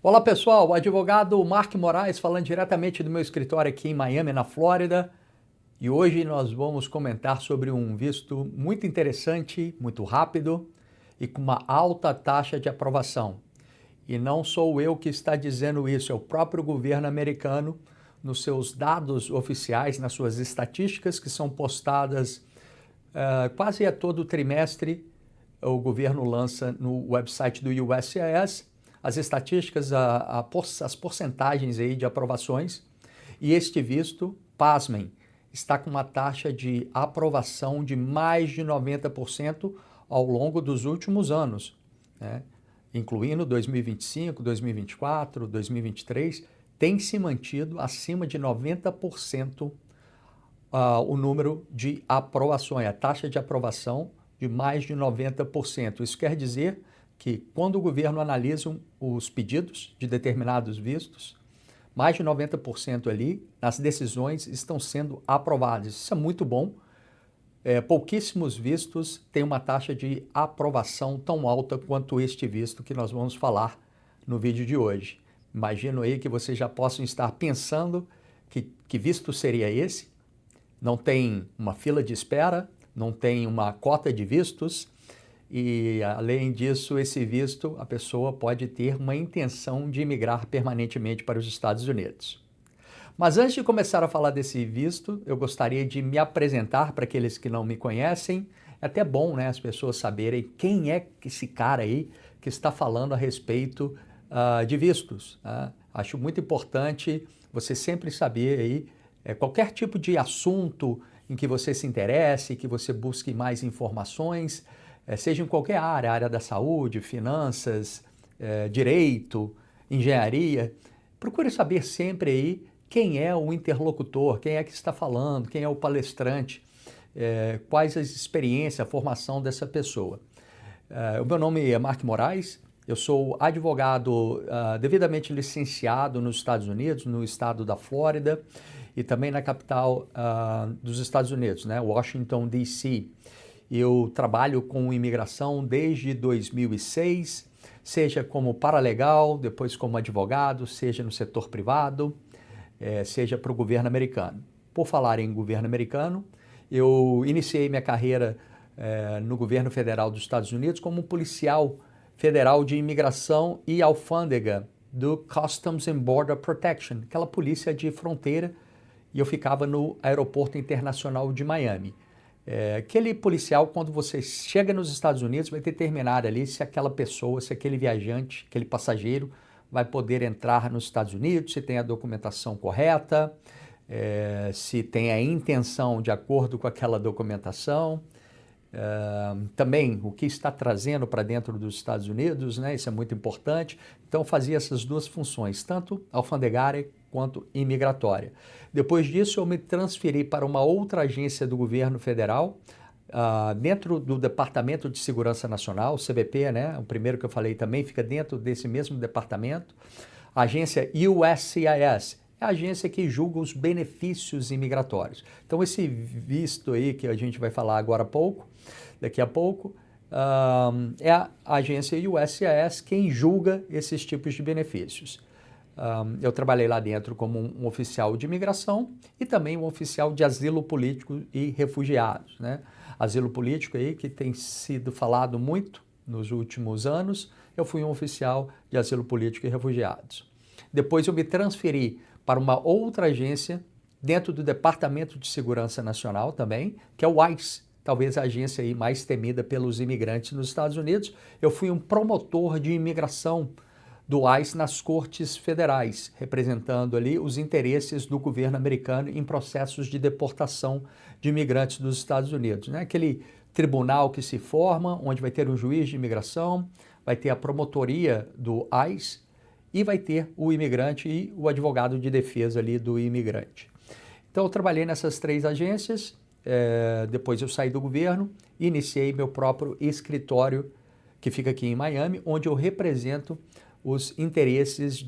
Olá pessoal, o advogado Mark Moraes falando diretamente do meu escritório aqui em Miami, na Flórida. E hoje nós vamos comentar sobre um visto muito interessante, muito rápido e com uma alta taxa de aprovação. E não sou eu que está dizendo isso, é o próprio governo americano nos seus dados oficiais, nas suas estatísticas que são postadas quase a todo trimestre. O governo lança no website do USCIS as estatísticas, as porcentagens aí de aprovações, e este visto, pasmem, está com uma taxa de aprovação de mais de 90% ao longo dos últimos anos, né? Incluindo 2025, 2024, 2023, tem se mantido acima de 90% o número de aprovações, a taxa de aprovação de mais de 90%. Isso quer dizer que quando o governo analisa os pedidos de determinados vistos, mais de 90% ali, nas decisões estão sendo aprovadas. Isso é muito bom. Pouquíssimos vistos têm uma taxa de aprovação tão alta quanto este visto que nós vamos falar no vídeo de hoje. Imagino aí que vocês já possam estar pensando que visto seria esse. Não tem uma fila de espera, não tem uma cota de vistos e, além disso, esse visto, a pessoa pode ter uma intenção de imigrar permanentemente para os Estados Unidos. Mas antes de começar a falar desse visto, eu gostaria de me apresentar para aqueles que não me conhecem. É até bom, né, as pessoas saberem quem é esse cara aí que está falando a respeito de vistos. Acho muito importante você sempre saber aí qualquer tipo de assunto em que você se interesse, que você busque mais informações, seja em qualquer área da saúde, finanças, direito, engenharia, procure saber sempre aí quem é o interlocutor, quem é que está falando, quem é o palestrante, quais as experiências, a formação dessa pessoa. O meu nome é Mark Moraes, eu sou advogado devidamente licenciado nos Estados Unidos, no estado da Flórida e também na capital dos Estados Unidos, né, Washington, D.C. Eu trabalho com imigração desde 2006, seja como paralegal, depois como advogado, seja no setor privado, seja para o governo americano. Por falar em governo americano, eu iniciei minha carreira no governo federal dos Estados Unidos como policial federal de imigração e alfândega do Customs and Border Protection, aquela polícia de fronteira, e eu ficava no Aeroporto Internacional de Miami. Aquele policial, quando você chega nos Estados Unidos, vai determinar ali se aquela pessoa, se aquele viajante, aquele passageiro vai poder entrar nos Estados Unidos, se tem a documentação correta, se tem a intenção de acordo com aquela documentação. Também o que está trazendo para dentro dos Estados Unidos, né? Isso é muito importante. Então fazia essas duas funções, tanto alfandegária quanto imigratória. Depois disso eu me transferi para uma outra agência do governo federal, dentro do Departamento de Segurança Nacional, o CBP, né? O primeiro que eu falei também fica dentro desse mesmo departamento. A agência USCIS, é a agência que julga os benefícios imigratórios. Então esse visto aí que a gente vai falar daqui a pouco, é a agência USCIS quem julga esses tipos de benefícios. Eu trabalhei lá dentro como um oficial de imigração e também um oficial de asilo político e refugiados, né? Asilo político aí que tem sido falado muito nos últimos anos. Eu fui um oficial de asilo político e refugiados. Depois eu me transferi para uma outra agência dentro do Departamento de Segurança Nacional também, que é o ICE, talvez a agência aí mais temida pelos imigrantes nos Estados Unidos. Eu fui um promotor de imigração do ICE nas cortes federais, representando ali os interesses do governo americano em processos de deportação de imigrantes dos Estados Unidos, né? Aquele tribunal que se forma, onde vai ter um juiz de imigração, vai ter a promotoria do ICE e vai ter o imigrante e o advogado de defesa ali do imigrante. Então eu trabalhei nessas três agências, depois eu saí do governo e iniciei meu próprio escritório que fica aqui em Miami, onde eu represento os interesses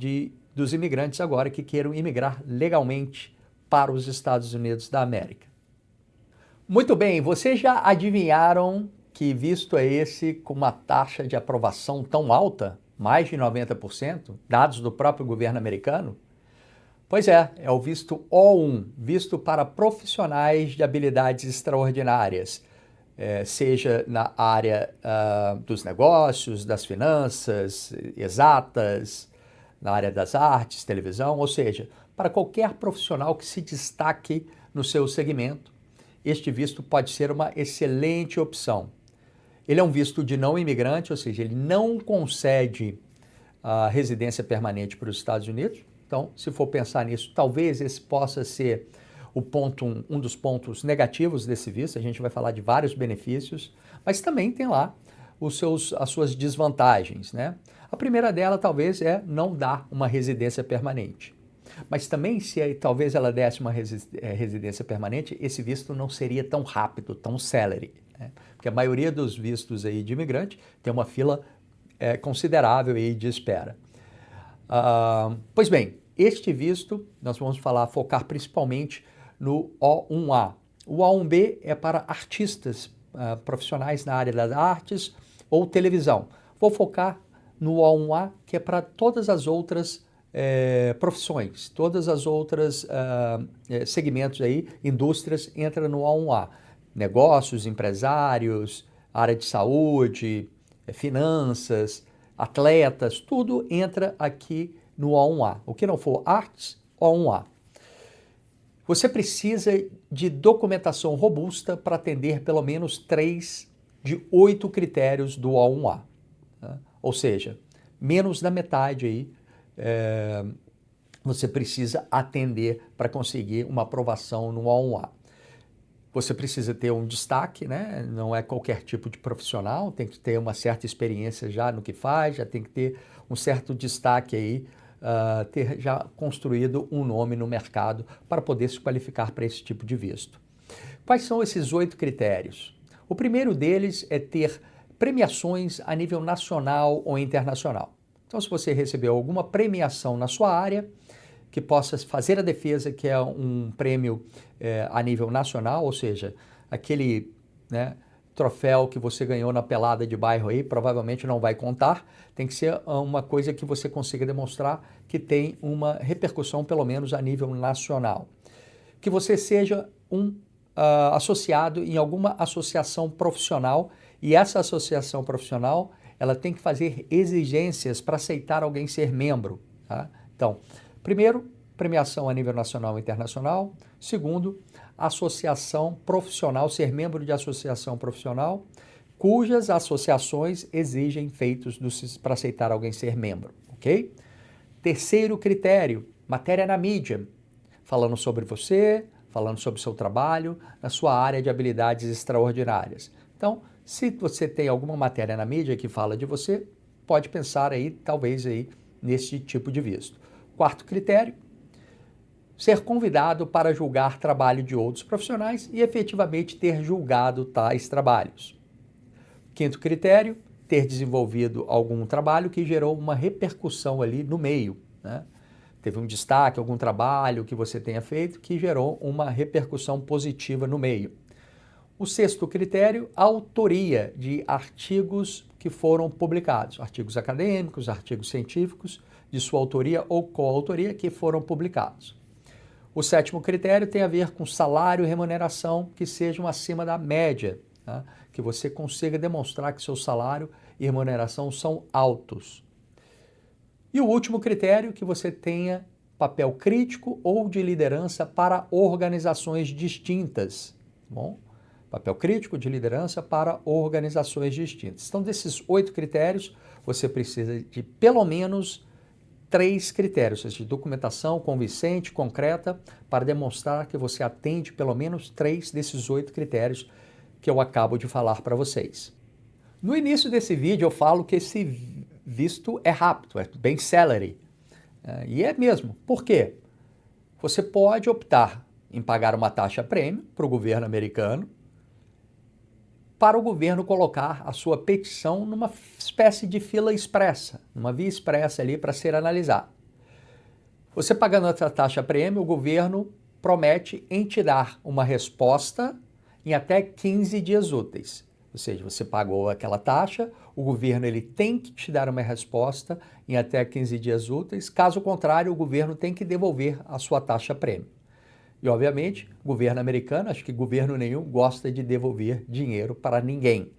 dos imigrantes agora que queiram imigrar legalmente para os Estados Unidos da América. Muito bem, vocês já adivinharam que visto é esse com uma taxa de aprovação tão alta? mais de 90%, dados do próprio governo americano. Pois é o visto O1, visto para profissionais de habilidades extraordinárias, seja na área dos negócios, das finanças, exatas, na área das artes, televisão, ou seja, para qualquer profissional que se destaque no seu segmento, este visto pode ser uma excelente opção. Ele é um visto de não imigrante, ou seja, ele não concede a residência permanente para os Estados Unidos. Então, se for pensar nisso, talvez esse possa ser um dos pontos negativos desse visto. A gente vai falar de vários benefícios, mas também tem lá as suas desvantagens, né? A primeira dela talvez é não dar uma residência permanente. Mas também talvez ela desse uma residência permanente, esse visto não seria tão rápido, tão célere, né? Porque a maioria dos vistos aí de imigrante tem uma fila considerável aí de espera. Pois bem, este visto nós vamos focar principalmente no O1A. O O1B é para artistas profissionais na área das artes ou televisão. Vou focar no O1A, que é para todas as outras profissões, todas as outras segmentos aí, indústrias, entra no O1A. Negócios, empresários, área de saúde, finanças, atletas, tudo entra aqui no O1A. O que não for artes, O1A. Você precisa de documentação robusta para atender pelo menos 3 de 8 critérios do O1A. Tá? Ou seja, menos da metade aí você precisa atender para conseguir uma aprovação no O1A. Você precisa ter um destaque, né? Não é qualquer tipo de profissional, tem que ter uma certa experiência já no que faz, já tem que ter um certo destaque aí, ter já construído um nome no mercado para poder se qualificar para esse tipo de visto. Quais são esses 8 critérios? O primeiro deles é ter premiações a nível nacional ou internacional. Então, se você recebeu alguma premiação na sua área, que possa fazer a defesa, que é um prêmio a nível nacional, ou seja, aquele, né, troféu que você ganhou na pelada de bairro aí, provavelmente não vai contar, tem que ser uma coisa que você consiga demonstrar que tem uma repercussão, pelo menos a nível nacional. Que você seja associado em alguma associação profissional, e essa associação profissional, ela tem que fazer exigências para aceitar alguém ser membro, tá? Então, primeiro, premiação a nível nacional e internacional. Segundo, associação profissional, ser membro de associação profissional, cujas associações exigem feitos para aceitar alguém ser membro, ok? Terceiro critério, matéria na mídia, falando sobre você, falando sobre o seu trabalho, na sua área de habilidades extraordinárias. Então, se você tem alguma matéria na mídia que fala de você, pode pensar aí, talvez aí, nesse tipo de visto. Quarto critério, ser convidado para julgar trabalho de outros profissionais e efetivamente ter julgado tais trabalhos. Quinto critério, ter desenvolvido algum trabalho que gerou uma repercussão ali no meio, né? Teve um destaque, algum trabalho que você tenha feito que gerou uma repercussão positiva no meio. O sexto critério, a autoria de artigos que foram publicados, artigos acadêmicos, artigos científicos, de sua autoria ou coautoria que foram publicados. O sétimo critério tem a ver com salário e remuneração que sejam acima da média, tá? Que você consiga demonstrar que seu salário e remuneração são altos. E o último critério, que você tenha papel crítico ou de liderança para organizações distintas, tá bom? Papel crítico de liderança para organizações distintas. Então, desses 8 critérios, você precisa de pelo menos 3 critérios, ou seja, documentação convincente, concreta, para demonstrar que você atende pelo menos 3 desses 8 critérios que eu acabo de falar para vocês. No início desse vídeo eu falo que esse visto é rápido, é bem celery. E é mesmo. Por quê? Você pode optar em pagar uma taxa prêmio para o governo americano, para o governo colocar a sua petição numa espécie de fila expressa, numa via expressa ali para ser analisada. Você pagando essa taxa prêmio, o governo promete em te dar uma resposta em até 15 dias úteis. Ou seja, você pagou aquela taxa, o governo ele tem que te dar uma resposta em até 15 dias úteis, caso contrário, o governo tem que devolver a sua taxa prêmio. E, obviamente, o governo americano, acho que governo nenhum gosta de devolver dinheiro para ninguém.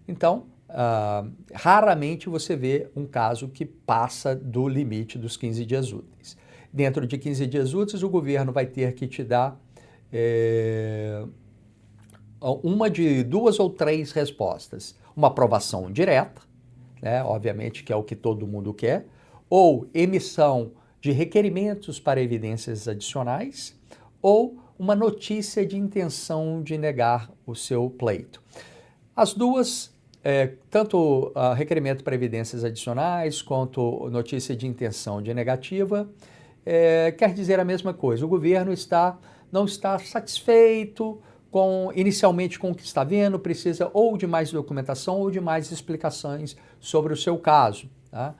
Então, raramente você vê um caso que passa do limite dos 15 dias úteis. Dentro de 15 dias úteis, o governo vai ter que te dar uma de 2 ou 3 respostas. Uma aprovação direta, né, obviamente que é o que todo mundo quer, ou emissão de requerimentos para evidências adicionais, ou uma notícia de intenção de negar o seu pleito. As duas, tanto requerimento para evidências adicionais quanto notícia de intenção de negativa, quer dizer a mesma coisa. O governo não está satisfeito inicialmente com o que está vendo, precisa ou de mais documentação ou de mais explicações sobre o seu caso. Tá?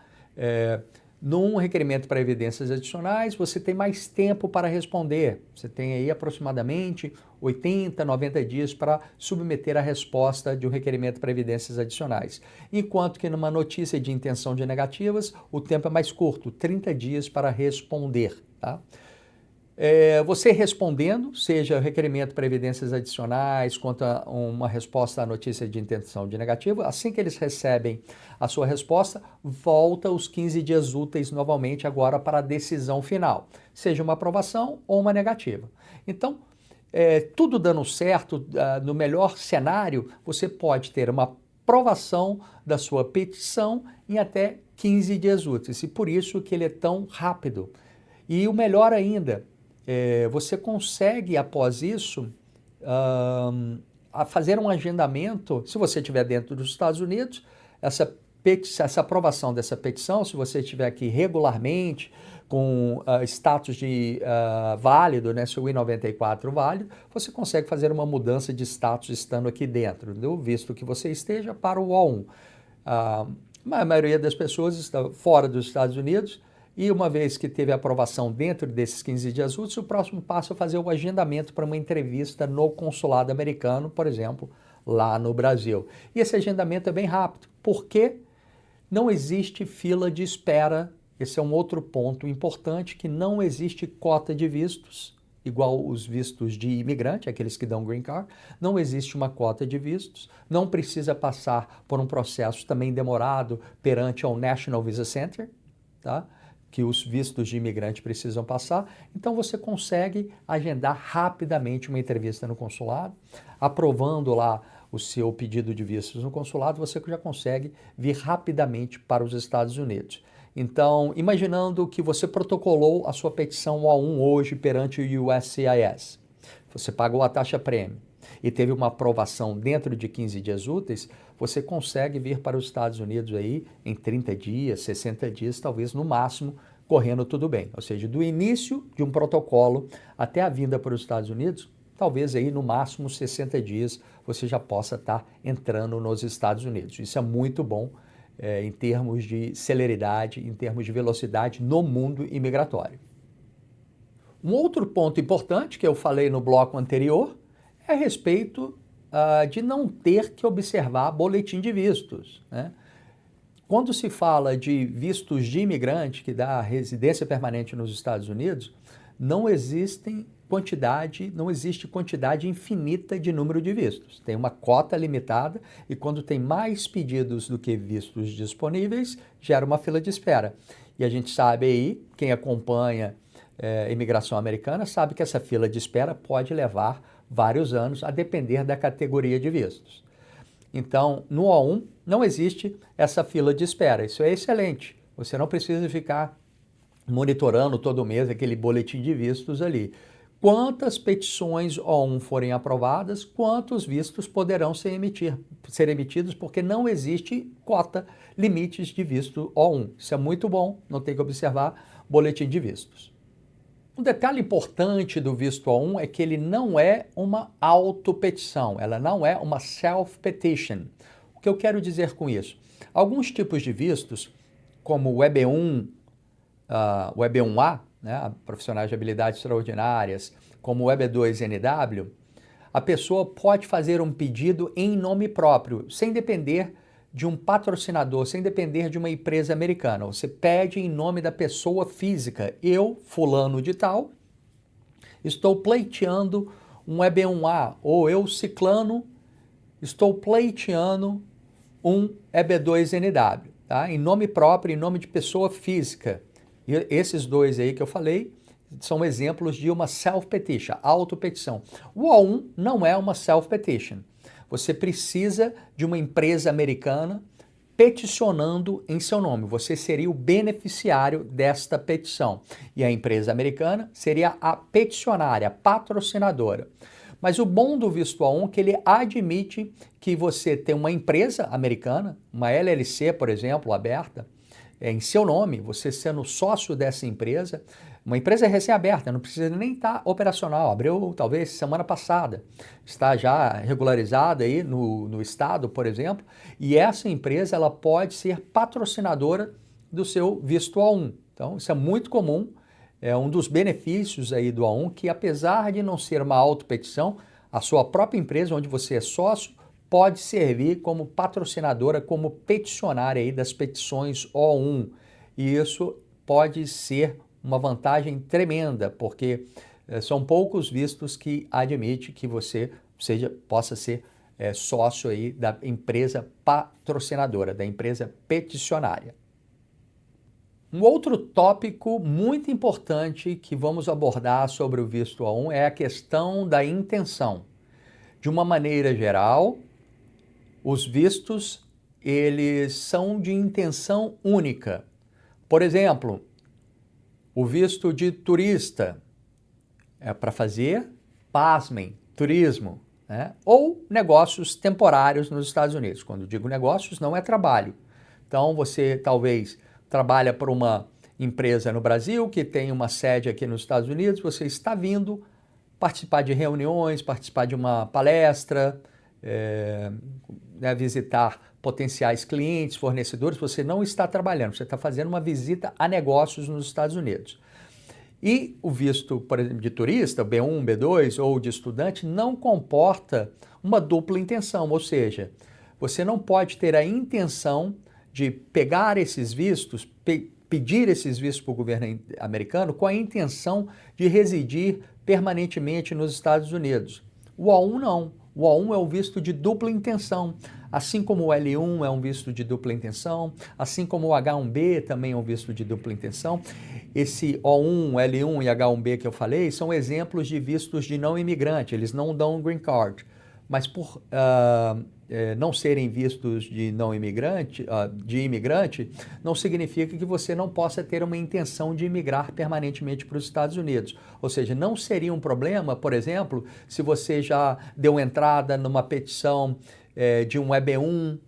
Num requerimento para evidências adicionais, você tem mais tempo para responder. Você tem aí aproximadamente 80, 90 dias para submeter a resposta de um requerimento para evidências adicionais. Enquanto que numa notícia de intenção de negativas, o tempo é mais curto, 30 dias para responder. Tá? Você respondendo, seja requerimento para evidências adicionais, quanto a uma resposta à notícia de intenção de negativo, assim que eles recebem a sua resposta, volta os 15 dias úteis novamente agora para a decisão final, seja uma aprovação ou uma negativa. Então, tudo dando certo, no melhor cenário, você pode ter uma aprovação da sua petição em até 15 dias úteis, e por isso que ele é tão rápido. E o melhor ainda, você consegue, após isso, fazer um agendamento, se você estiver dentro dos Estados Unidos, essa aprovação dessa petição, se você estiver aqui regularmente, com status de válido, né, seu I-94 válido, você consegue fazer uma mudança de status estando aqui dentro, do visto que você esteja para o O1. A maioria das pessoas está fora dos Estados Unidos, e uma vez que teve a aprovação dentro desses 15 dias úteis, o próximo passo é fazer o agendamento para uma entrevista no consulado americano, por exemplo, lá no Brasil. E esse agendamento é bem rápido, porque não existe fila de espera. Esse é um outro ponto importante, que não existe cota de vistos, igual os vistos de imigrante, aqueles que dão green card, não existe uma cota de vistos, não precisa passar por um processo também demorado perante ao National Visa Center, tá? Que os vistos de imigrante precisam passar, então você consegue agendar rapidamente uma entrevista no consulado, aprovando lá o seu pedido de vistos no consulado, você já consegue vir rapidamente para os Estados Unidos. Então, imaginando que você protocolou a sua petição O1 hoje perante o USCIS, você pagou a taxa prêmio e teve uma aprovação dentro de 15 dias úteis, você consegue vir para os Estados Unidos aí em 30 dias, 60 dias, talvez no máximo, correndo tudo bem. Ou seja, do início de um protocolo até a vinda para os Estados Unidos, talvez aí no máximo 60 dias você já possa estar entrando nos Estados Unidos. Isso é muito bom em termos de celeridade, em termos de velocidade no mundo imigratório. Um outro ponto importante que eu falei no bloco anterior é a respeito de não ter que observar boletim de vistos, né? Quando se fala de vistos de imigrante que dá residência permanente nos Estados Unidos, não existe quantidade infinita de número de vistos. Tem uma cota limitada e quando tem mais pedidos do que vistos disponíveis, gera uma fila de espera. E a gente sabe aí, quem acompanha imigração americana, sabe que essa fila de espera pode levar vários anos, a depender da categoria de vistos. Então, no O1 não existe essa fila de espera. Isso é excelente. Você não precisa ficar monitorando todo mês aquele boletim de vistos ali. Quantas petições O1 forem aprovadas, quantos vistos poderão ser emitidos, porque não existe cota, limites de visto O1. Isso é muito bom, não tem que observar boletim de vistos. Um detalhe importante do visto O1 é que ele não é uma autopetição, ela não é uma self-petition. O que eu quero dizer com isso? Alguns tipos de vistos, como o EB1, o EB1A, né, profissionais de habilidades extraordinárias, como o EB2NW, a pessoa pode fazer um pedido em nome próprio, sem depender de um patrocinador, sem depender de uma empresa americana. Você pede em nome da pessoa física. Eu, fulano de tal, estou pleiteando um EB1A, ou eu, ciclano, estou pleiteando um EB2NW, tá? Em nome próprio, em nome de pessoa física. E esses dois aí que eu falei são exemplos de uma self-petition, autopetição. O O1 não é uma self-petition. Você precisa de uma empresa americana peticionando em seu nome. Você seria o beneficiário desta petição. E a empresa americana seria a peticionária, a patrocinadora. Mas o bom do visto A1 é que ele admite que você tem uma empresa americana, uma LLC, por exemplo, aberta, em seu nome, você sendo sócio dessa empresa, uma empresa recém-aberta, não precisa nem estar operacional, abriu talvez semana passada, está já regularizada aí no estado, por exemplo, e essa empresa ela pode ser patrocinadora do seu visto A1. Então, isso é muito comum, é um dos benefícios aí do A1, que apesar de não ser uma autopetição, a sua própria empresa, onde você é sócio, pode servir como patrocinadora, como peticionária aí das petições O1. E isso pode ser uma vantagem tremenda, porque são poucos vistos que admite que você possa ser sócio aí da empresa patrocinadora, da empresa peticionária. Um outro tópico muito importante que vamos abordar sobre o visto A1 é a questão da intenção. De uma maneira geral, os vistos, eles são de intenção única. Por exemplo, o visto de turista é para fazer, pasmem, turismo, né? Ou negócios temporários nos Estados Unidos. Quando digo negócios, não é trabalho. Então, você talvez trabalha para uma empresa no Brasil que tem uma sede aqui nos Estados Unidos, você está vindo participar de reuniões, participar de uma palestra, visitar potenciais clientes, fornecedores, você não está trabalhando, você está fazendo uma visita a negócios nos Estados Unidos. E o visto, por exemplo, de turista, B1, B2 ou de estudante, não comporta uma dupla intenção, ou seja, você não pode ter a intenção de pegar esses vistos, pedir esses vistos para o governo americano com a intenção de residir permanentemente nos Estados Unidos. O A1 não. O A1 é o visto de dupla intenção, assim como o L1 é um visto de dupla intenção, assim como o H1B também é um visto de dupla intenção. Esse O1, L1 e H1B que eu falei são exemplos de vistos de não imigrante, eles não dão green card, mas por não serem vistos de não imigrante, de imigrante, não significa que você não possa ter uma intenção de imigrar permanentemente para os Estados Unidos. Ou seja, não seria um problema, por exemplo, se você já deu entrada numa petição de um EB1,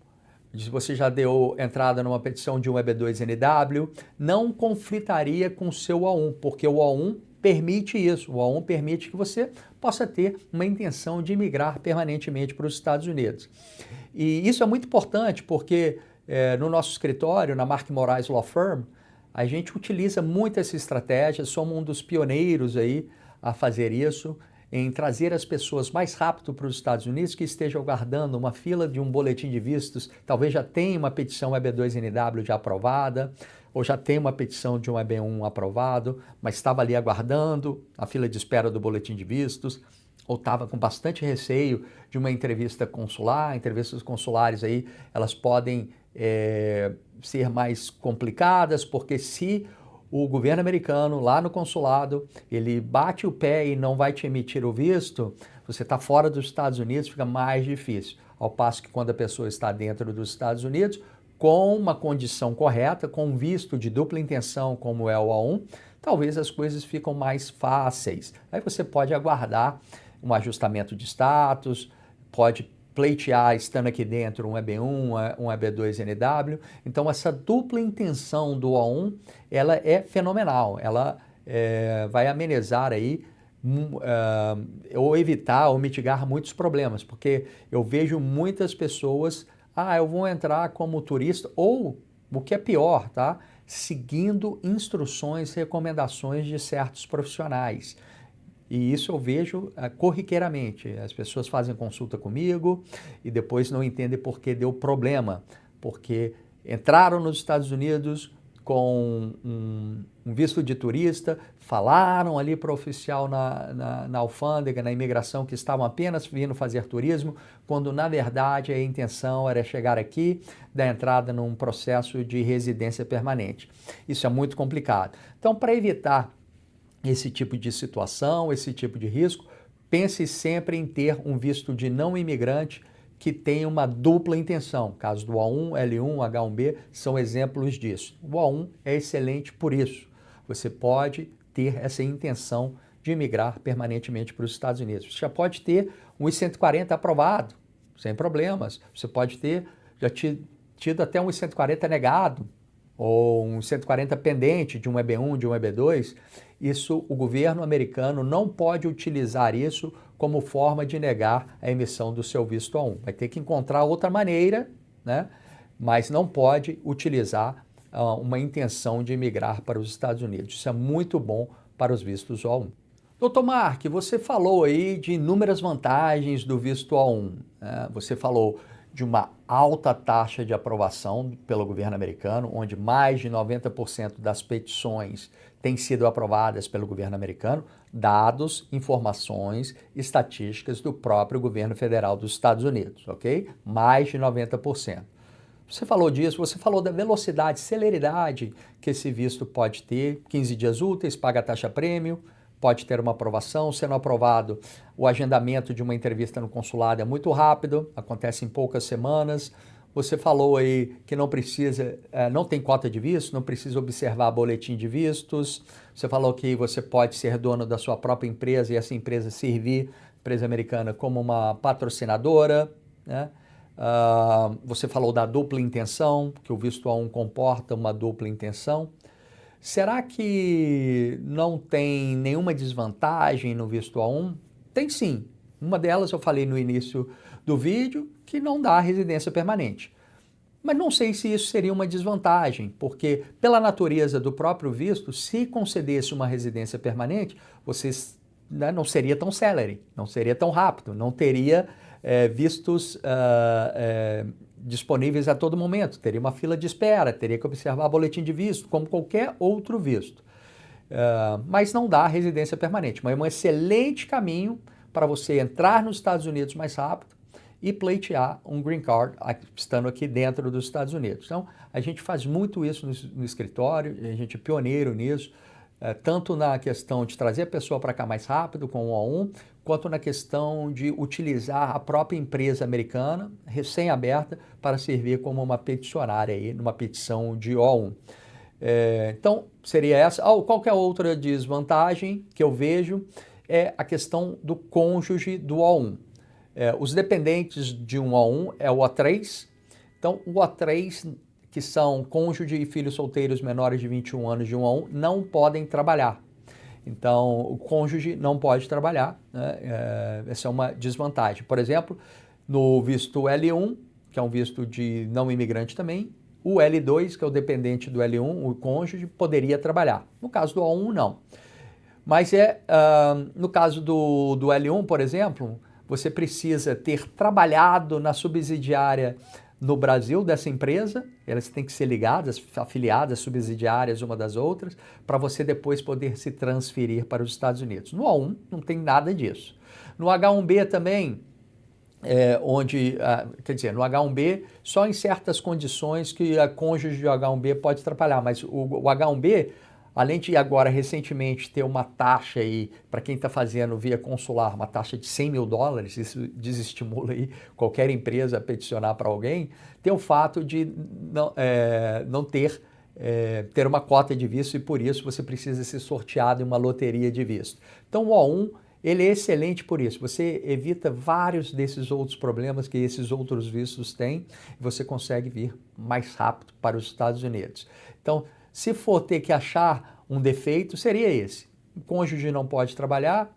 se você já deu entrada numa petição de um EB2NW, não conflitaria com o seu O1, porque o O1 permite isso. O O1 permite que você possa ter uma intenção de migrar permanentemente para os Estados Unidos. E isso é muito importante porque no nosso escritório, na Mark Moraes Law Firm, a gente utiliza muito essa estratégia, somos um dos pioneiros aí a fazer isso, em trazer as pessoas mais rápido para os Estados Unidos, que estejam aguardando uma fila de um boletim de vistos, talvez já tenha uma petição EB2NW já aprovada, ou já tem uma petição de um EB1 aprovado, mas estava ali aguardando a fila de espera do boletim de vistos, ou estava com bastante receio de uma entrevista consular. Entrevistas consulares aí, elas podem ser mais complicadas, porque se o governo americano, lá no consulado, ele bate o pé e não vai te emitir o visto, você está fora dos Estados Unidos, fica mais difícil. Ao passo que quando a pessoa está dentro dos Estados Unidos, com uma condição correta, com um visto de dupla intenção, como é o A1, talvez as coisas ficam mais fáceis. Aí você pode aguardar um ajustamento de status, pode pleitear, estando aqui dentro, um EB1, um EB2NW. Então, essa dupla intenção do A1, ela é fenomenal. Ela vai amenizar aí, ou evitar, ou mitigar muitos problemas, porque eu vejo muitas pessoas, eu vou entrar como turista, ou, o que é pior, tá? Seguindo instruções, recomendações de certos profissionais. E isso eu vejo corriqueiramente. As pessoas fazem consulta comigo e depois não entendem por que deu problema. Porque entraram nos Estados Unidos com um visto de turista, falaram ali para o oficial na alfândega, na imigração, que estavam apenas vindo fazer turismo, quando na verdade a intenção era chegar aqui, dar entrada num processo de residência permanente. Isso é muito complicado. Então, para evitar esse tipo de situação, esse tipo de risco, pense sempre em ter um visto de não imigrante que tenha uma dupla intenção. Caso do O1, L1, H1B são exemplos disso. O O1 é excelente por isso. Você pode ter essa intenção de imigrar permanentemente para os Estados Unidos. Você já pode ter um I-140 aprovado, sem problemas. Você pode ter já tido até um I-140 negado, ou um 140 pendente de um EB1, de um EB2, isso o governo americano não pode utilizar isso como forma de negar a emissão do seu visto A1. Vai ter que encontrar outra maneira, né? Mas não pode utilizar uma intenção de imigrar para os Estados Unidos. Isso é muito bom para os vistos A1. Doutor Mark, você falou aí de inúmeras vantagens do visto A1. Né? Você falou de uma alta taxa de aprovação pelo governo americano, onde mais de 90% das petições têm sido aprovadas pelo governo americano, dados, informações, estatísticas do próprio governo federal dos Estados Unidos, ok? Mais de 90%. Você falou disso, você falou da velocidade, celeridade que esse visto pode ter, 15 dias úteis, paga a taxa prêmio, pode ter uma aprovação, sendo aprovado, o agendamento de uma entrevista no consulado é muito rápido, acontece em poucas semanas. Você falou aí que não precisa, não tem cota de visto, não precisa observar boletim de vistos. Você falou que você pode ser dono da sua própria empresa e essa empresa servir, empresa americana, como uma patrocinadora, né? Você falou da dupla intenção, que o visto A1 comporta uma dupla intenção. Será que não tem nenhuma desvantagem no visto A1? Tem sim. Uma delas eu falei no início do vídeo, que não dá residência permanente. Mas não sei se isso seria uma desvantagem, porque pela natureza do próprio visto, se concedesse uma residência permanente, vocês, né, não seria tão célere, não seria tão rápido, não teria vistos disponíveis a todo momento, teria uma fila de espera, teria que observar boletim de visto, como qualquer outro visto. Mas não dá residência permanente, mas é um excelente caminho para você entrar nos Estados Unidos mais rápido e pleitear um green card estando aqui dentro dos Estados Unidos. Então, a gente faz muito isso no escritório, a gente é pioneiro nisso, tanto na questão de trazer a pessoa para cá mais rápido com o O1, quanto na questão de utilizar a própria empresa americana, recém-aberta, para servir como uma peticionária aí, numa petição de O1. Então, seria essa. Qualquer outra desvantagem que eu vejo é a questão do cônjuge do O1. Os dependentes de um O1 é o O3. Então, o O3, que são cônjuge e filhos solteiros menores de 21 anos de um A1, não podem trabalhar. Então, o cônjuge não pode trabalhar, né? Essa é uma desvantagem. Por exemplo, no visto L1, que é um visto de não imigrante também, o L2, que é o dependente do L1, o cônjuge, poderia trabalhar. No caso do A1, não. Mas no caso do L1, por exemplo, você precisa ter trabalhado na subsidiária no Brasil dessa empresa, elas têm que ser ligadas, afiliadas, subsidiárias uma das outras, para você depois poder se transferir para os Estados Unidos. No A1 não tem nada disso. No H1B também, quer dizer, no H1B, só em certas condições que a cônjuge de H1B pode trabalhar, mas o H1B, além de agora recentemente ter uma taxa aí, para quem está fazendo via consular, uma taxa de $100 mil, isso desestimula aí qualquer empresa a peticionar para alguém, tem o fato de não ter uma cota de visto e por isso você precisa ser sorteado em uma loteria de visto. Então o O1, ele é excelente por isso, você evita vários desses outros problemas que esses outros vistos têm e você consegue vir mais rápido para os Estados Unidos. Então, se for ter que achar um defeito, seria esse. O cônjuge não pode trabalhar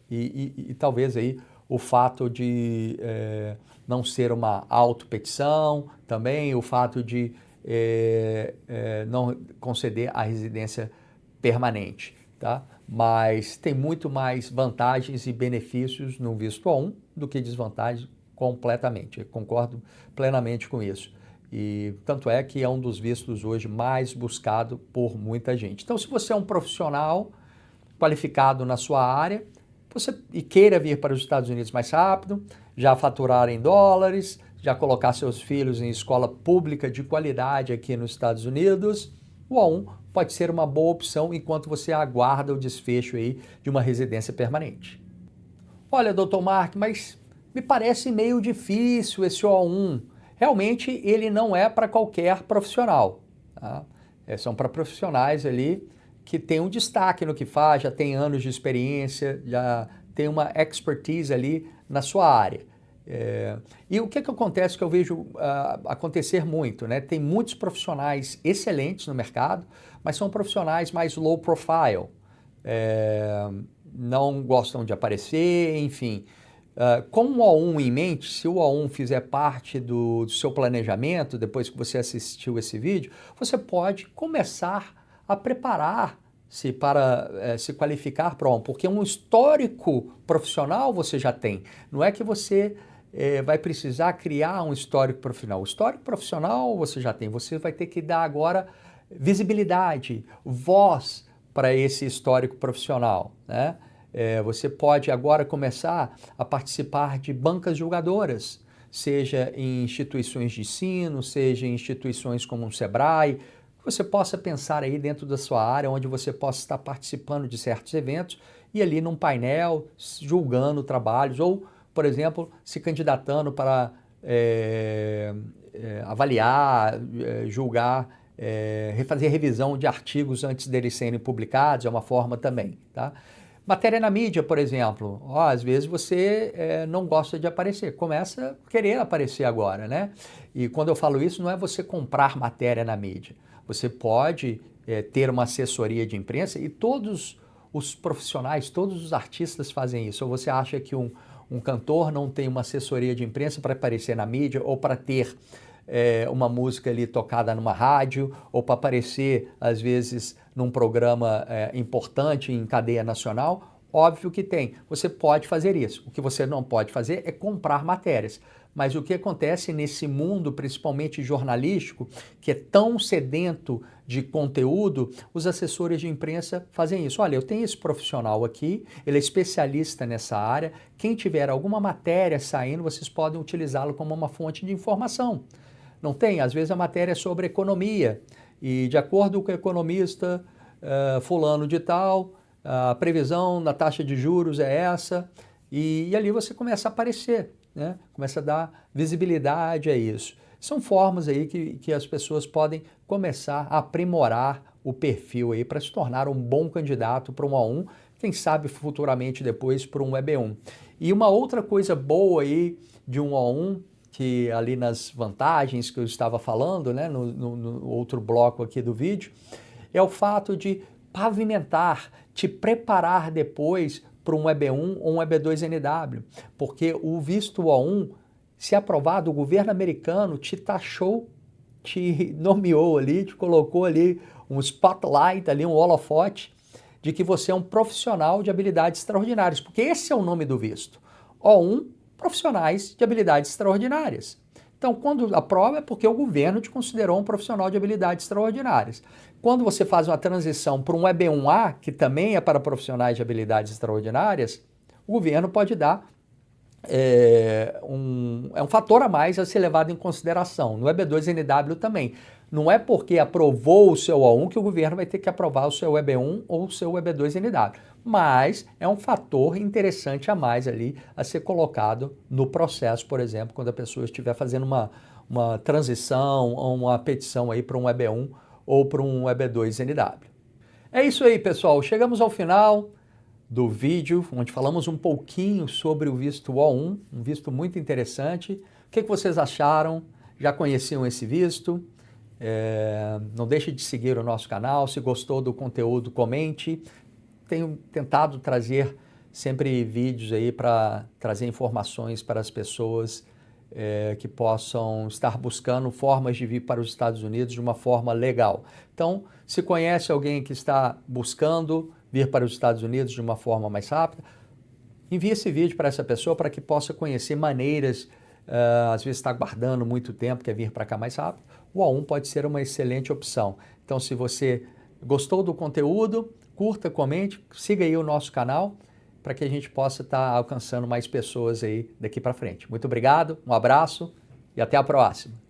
e talvez aí o fato de não ser uma autopetição, também o fato de não conceder a residência permanente. tá? Mas tem muito mais vantagens e benefícios no visto A1 do que desvantagens completamente. Eu concordo plenamente com isso. E tanto é que é um dos vistos hoje mais buscado por muita gente. Então, se você é um profissional qualificado na sua área, e queira vir para os Estados Unidos mais rápido, já faturar em dólares, já colocar seus filhos em escola pública de qualidade aqui nos Estados Unidos, o A1 pode ser uma boa opção enquanto você aguarda o desfecho aí de uma residência permanente. Olha, Dr. Mark, mas me parece meio difícil esse O1. Realmente ele não é para qualquer profissional, tá? São para profissionais ali que têm um destaque no que faz, já tem anos de experiência, já tem uma expertise ali na sua área. E o que acontece que eu vejo acontecer muito, né? Tem muitos profissionais excelentes no mercado, mas são profissionais mais low profile, não gostam de aparecer, enfim. Com o O1 em mente, se o O1 fizer parte do seu planejamento, depois que você assistiu esse vídeo, você pode começar a preparar-se para se qualificar para O1, porque um histórico profissional você já tem. Não é que você vai precisar criar um histórico profissional. O histórico profissional você já tem, você vai ter que dar agora visibilidade, voz para esse histórico profissional, né? Você pode agora começar a participar de bancas julgadoras, seja em instituições de ensino, seja em instituições como o Sebrae, que você possa pensar aí dentro da sua área, onde você possa estar participando de certos eventos e ali num painel, julgando trabalhos, ou, por exemplo, se candidatando para avaliar, julgar, fazer revisão de artigos antes deles serem publicados, é uma forma também, tá? Matéria na mídia, por exemplo, às vezes você não gosta de aparecer, começa a querer aparecer agora, né? E quando eu falo isso, não é você comprar matéria na mídia, você pode ter uma assessoria de imprensa e todos os profissionais, todos os artistas fazem isso. Ou você acha que um cantor não tem uma assessoria de imprensa para aparecer na mídia ou para ter uma música ali tocada numa rádio ou para aparecer, às vezes, num programa importante em cadeia nacional? Óbvio que tem. Você pode fazer isso. O que você não pode fazer é comprar matérias. Mas o que acontece nesse mundo, principalmente jornalístico, que é tão sedento de conteúdo, os assessores de imprensa fazem isso. Olha, eu tenho esse profissional aqui, ele é especialista nessa área. Quem tiver alguma matéria saindo, vocês podem utilizá-lo como uma fonte de informação. Não tem? Às vezes a matéria é sobre economia e, de acordo com o economista fulano de tal, a previsão da taxa de juros é essa e ali você começa a aparecer, né? Começa a dar visibilidade a isso. São formas aí que as pessoas podem começar a aprimorar o perfil aí para se tornar um bom candidato para um A1, quem sabe futuramente depois para um EB1. E uma outra coisa boa aí de um A1, que ali nas vantagens que eu estava falando, né, no outro bloco aqui do vídeo, é o fato de pavimentar, te preparar depois para um EB1 ou um EB2NW, porque o visto O1, se aprovado, o governo americano te taxou, te nomeou ali, te colocou ali um spotlight, ali um holofote, de que você é um profissional de habilidades extraordinárias, porque esse é o nome do visto. O1, profissionais de habilidades extraordinárias. Então, quando aprova é porque o governo te considerou um profissional de habilidades extraordinárias. Quando você faz uma transição para um EB1A, que também é para profissionais de habilidades extraordinárias, o governo pode dar um fator a mais a ser levado em consideração. No EB2NW também. Não é porque aprovou o seu O1 que o governo vai ter que aprovar o seu EB1 ou o seu EB2NW. Mas é um fator interessante a mais ali a ser colocado no processo, por exemplo, quando a pessoa estiver fazendo uma transição ou uma petição aí para um EB1 ou para um EB2NW. É isso aí, pessoal. Chegamos ao final do vídeo, onde falamos um pouquinho sobre o visto O1, um visto muito interessante. O que vocês acharam? Já conheciam esse visto? Não deixe de seguir o nosso canal. Se gostou do conteúdo, comente. Tenho tentado trazer sempre vídeos aí para trazer informações para as pessoas que possam estar buscando formas de vir para os Estados Unidos de uma forma legal. Então, se conhece alguém que está buscando vir para os Estados Unidos de uma forma mais rápida, envie esse vídeo para essa pessoa para que possa conhecer maneiras, às vezes está aguardando muito tempo, quer vir para cá mais rápido. O A1 pode ser uma excelente opção. Então, se você gostou do conteúdo, curta, comente, siga aí o nosso canal para que a gente possa estar alcançando mais pessoas aí daqui para frente. Muito obrigado, um abraço e até a próxima.